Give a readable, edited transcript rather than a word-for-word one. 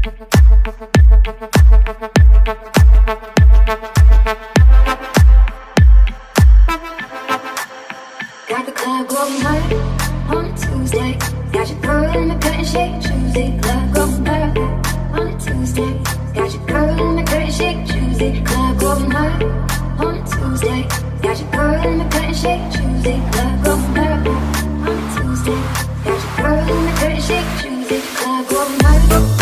Got the club going hard on a Tuesday. Got your girl in the curtain shake Tuesday. Club going hard on a Tuesday. Got your girl in the curtain shake Tuesday. Club going hard on a Tuesday. Got your girl in the curtain shake Tuesday. Club going hard on a Tuesday. Got your girl in the curtain shake Tuesday. Club going hard.